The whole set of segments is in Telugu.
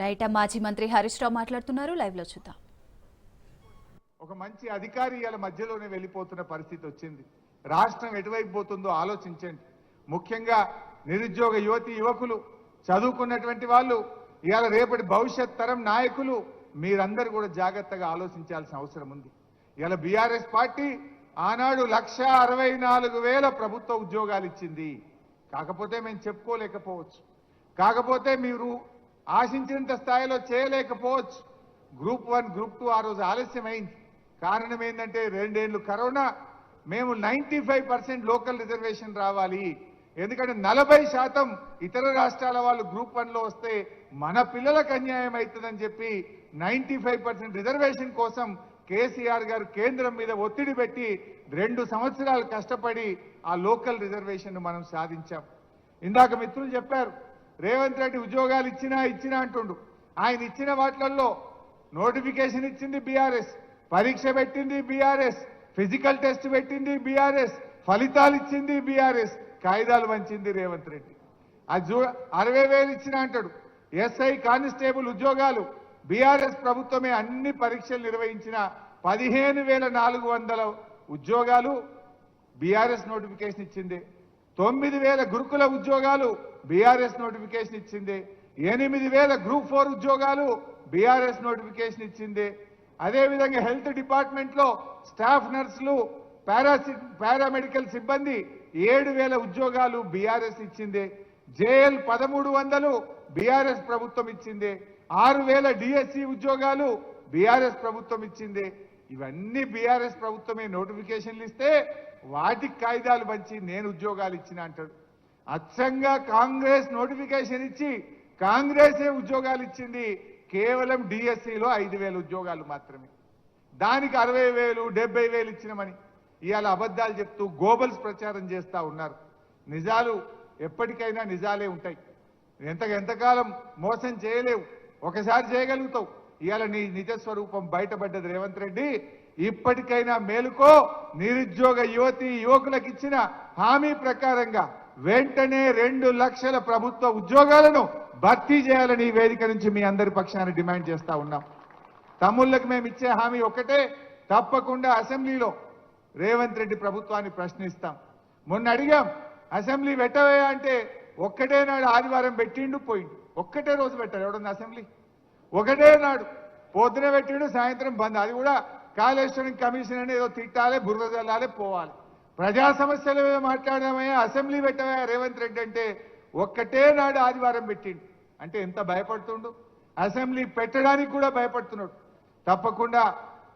రైట్ మాజీ మంత్రి హరీష్ రావు మాట్లాడుతున్నారు, లైవ్ లో చూద్దాం. ఒక మంచి అధికారి ఇవాళ మధ్యలోనే వెళ్ళిపోతున్న పరిస్థితి వచ్చింది. రాష్ట్రం ఎటువైపు పోతుందో ఆలోచించండి. ముఖ్యంగా నిరుద్యోగ యువతి యువకులు, చదువుకున్నటువంటి వాళ్ళు, ఇవాళ రేపటి భవిష్యత్ తరం నాయకులు మీరందరూ కూడా జాగ్రత్తగా ఆలోచించాల్సిన అవసరం ఉంది. ఇవాళ బీఆర్ఎస్ పార్టీ ఆనాడు 1,64,000 ప్రభుత్వ ఉద్యోగాలు ఇచ్చింది. కాకపోతే మేము చెప్పుకోలేకపోవచ్చు, కాకపోతే మీరు ఆశించినంత స్థాయిలో చేయలేకపోవచ్చు. గ్రూప్ 1 గ్రూప్ 2 ఆ రోజు ఆలస్యమైంది. కారణం ఏంటంటే 2 ఏళ్ళు కరోనా. మేము 95% లోకల్ రిజర్వేషన్ రావాలి, ఎందుకంటే 40% ఇతర రాష్ట్రాల వాళ్ళు గ్రూప్ 1లో వస్తే మన పిల్లలకు అన్యాయం అవుతుందని చెప్పి 95% రిజర్వేషన్ కోసం కేసీఆర్ గారు కేంద్రం మీద ఒత్తిడి పెట్టి 2 సంవత్సరాలు కష్టపడి ఆ లోకల్ రిజర్వేషన్ మనం సాధించాం. ఇందాక మిత్రులు చెప్పారు, రేవంత్ రెడ్డి ఉద్యోగాలు ఇచ్చినా అంటుండు. ఆయన ఇచ్చిన వాటిల్లో నోటిఫికేషన్ ఇచ్చింది బీఆర్ఎస్, పరీక్ష పెట్టింది బీఆర్ఎస్, ఫిజికల్ టెస్ట్ పెట్టింది బీఆర్ఎస్, ఫలితాలు ఇచ్చింది బీఆర్ఎస్, కాయిదాలు వంచింది రేవంత్ రెడ్డి. అది 60,000 ఇచ్చినా అంటాడు. ఎస్ఐ కానిస్టేబుల్ ఉద్యోగాలు బీఆర్ఎస్ ప్రభుత్వమే అన్ని పరీక్షలు నిర్వహించిన 15,400 ఉద్యోగాలు బీఆర్ఎస్ నోటిఫికేషన్ ఇచ్చింది. 9,000 గురుకుల ఉద్యోగాలు బీఆర్ఎస్ నోటిఫికేషన్ ఇచ్చింది. 8,000 గ్రూప్ 4 ఉద్యోగాలు బీఆర్ఎస్ నోటిఫికేషన్ ఇచ్చింది. అదేవిధంగా హెల్త్ డిపార్ట్మెంట్లో స్టాఫ్ నర్సులు, పారామెడికల్ సిబ్బంది 7,000 ఉద్యోగాలు బీఆర్ఎస్ ఇచ్చింది. జేఎల్ 1,300 బీఆర్ఎస్ ప్రభుత్వం ఇచ్చింది. 6,000 డిఎస్సి ఉద్యోగాలు బీఆర్ఎస్ ప్రభుత్వం ఇచ్చింది. ఇవన్నీ బీఆర్ఎస్ ప్రభుత్వమే నోటిఫికేషన్లు ఇస్తే వాటికి కాయిదాలు పంచి నేను ఉద్యోగాలు ఇచ్చిన అంటాడు. అచ్చంగా కాంగ్రెస్ నోటిఫికేషన్ ఇచ్చి కాంగ్రెసే ఉద్యోగాలు ఇచ్చింది. కేవలం డిఎస్సిలో 5,000 ఉద్యోగాలు మాత్రమే. దానికి 60,000 70,000 ఇచ్చినామని ఇవాళ అబద్ధాలు చెప్తూ గోబల్స్ ప్రచారం చేస్తూ ఉన్నారు. నిజాలు ఎప్పటికైనా నిజాలే ఉంటాయి. ఎంతకాలం మోసం చేయలేవు, ఒకసారి చేయగలుగుతావు. ఇవాళ నీ నిజ స్వరూపం బయటపడ్డది. రేవంత్ రెడ్డి ఇప్పటికైనా మేలుకో. నిరుద్యోగ యువతి యువకులకు ఇచ్చిన హామీ ప్రకారంగా వెంటనే 2 లక్షల ప్రభుత్వ ఉద్యోగాలను భర్తీ చేయాలని ఈ వేదిక నుంచి మీ అందరి పక్షాన డిమాండ్ చేస్తా ఉన్నాం. తమ్ముళ్ళకి మేము ఇచ్చే హామీ ఒకటే, తప్పకుండా అసెంబ్లీలో రేవంత్ రెడ్డి ప్రభుత్వాన్ని ప్రశ్నిస్తాం. మొన్న అడిగాం, అసెంబ్లీ పెట్టవే అంటే ఒక్కటే నాడు ఆదివారం పెట్టిండు పోయిండు. ఒక్కటే రోజు పెట్టారు ఎవడన్నా అసెంబ్లీ? ఒకటే నాడు పొద్దున పెట్టిండు, సాయంత్రం బంద్. అది కూడా కాళేశ్వరం కమిషన్ అని ఏదో తిట్టాలి, బురద జల్లాలి, పోవాలి. ప్రజా సమస్యల మీద మాట్లాడమయ్యా, అసెంబ్లీ పెట్టవయ్యా రేవంత్ రెడ్డి అంటే ఒక్కటే నాడు ఆదివారం పెట్టిండు. అంటే ఎంత భయపడుతుండు, అసెంబ్లీ పెట్టడానికి కూడా భయపడుతున్నాడు. తప్పకుండా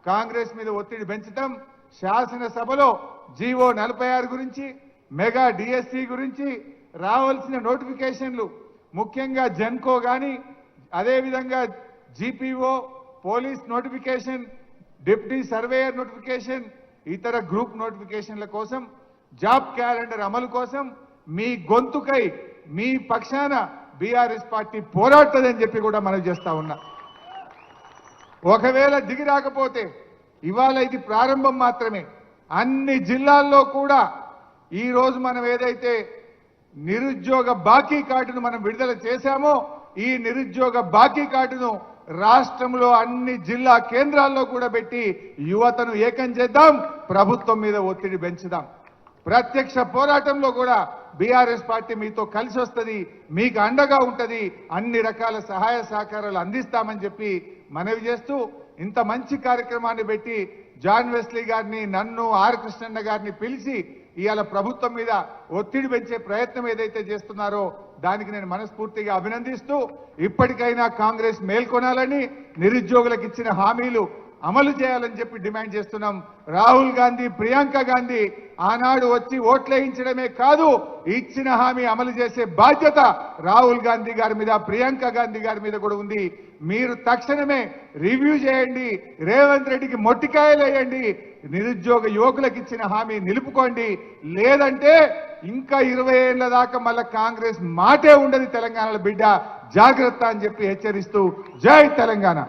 కాంగ్రెస్ మీద ఒత్తిడి పెంచుతాం. శాసనసభలో జీవో 46 గురించి, మెగా డిఎస్సి గురించి రావాల్సిన నోటిఫికేషన్లు, ముఖ్యంగా జెన్కో కానీ, అదేవిధంగా GPO, police notification, deputy surveyor notification, ఇతర గ్రూప్ నోటిఫికేషన్ల కోసం, జాబ్ క్యాలెండర్ అమలు కోసం మీ గొంతుకై మీ పక్షాన బీఆర్ఎస్ పార్టీ పోరాడుతుందని చెప్పి కూడా మనం చేస్తా ఉన్నా. ఒకవేళ దిగి రాకపోతే ఇవాళ ఇది ప్రారంభం మాత్రమే. అన్ని జిల్లాల్లో కూడా ఈ రోజు మనం ఏదైతే నిరుద్యోగ బాకీ కార్డును మనం విడుదల చేశామో, ఈ నిరుద్యోగ బాకీ కార్డును రాష్ట్రంలో అన్ని జిల్లా కేంద్రాల్లో కూడా పెట్టి యువతను ఏకం చేద్దాం, ప్రభుత్వం మీద ఒత్తిడి పెంచుదాం. ప్రత్యక్ష పోరాటంలో కూడా బీఆర్ఎస్ పార్టీ మీతో కలిసి వస్తుంది, మీకు అండగా ఉంటుంది, అన్ని రకాల సహాయ సహకారాలు అందిస్తామని చెప్పి మనవి చేస్తూ, ఇంత మంచి కార్యక్రమాన్ని పెట్టి జాన్ వెస్లీ గారిని, నన్ను, ఆర్ కృష్ణన్న గారిని పిలిచి ఇవాళ ప్రభుత్వం మీద ఒత్తిడి పెంచే ప్రయత్నం ఏదైతే చేస్తున్నారో దానికి నేను మనస్ఫూర్తిగా అభినందిస్తూ, ఇప్పటికైనా కాంగ్రెస్ మేల్కొనాలని, నిరుద్యోగులకు ఇచ్చిన హామీలు అమలు చేయాలని చెప్పి డిమాండ్ చేస్తున్నాం. రాహుల్ గాంధీ, ప్రియాంక గాంధీ ఆనాడు వచ్చి ఓట్లేయించడమే కాదు, ఇచ్చిన హామీ అమలు చేసే బాధ్యత రాహుల్ గాంధీ గారి మీద, ప్రియాంక గాంధీ గారి మీద కూడా ఉంది. మీరు తక్షణమే రివ్యూ చేయండి, రేవంత్ రెడ్డికి మొట్టికాయలు వేయండి, నిరుద్యోగ యువకులకు ఇచ్చిన హామీ నిలుపుకోండి. లేదంటే ఇంకా 20 ఏళ్ల దాకా మళ్ళా కాంగ్రెస్ మాటే ఉండదు తెలంగాణలో బిడ్డ, జాగ్రత్త అని చెప్పి హెచ్చరిస్తూ, జై తెలంగాణ.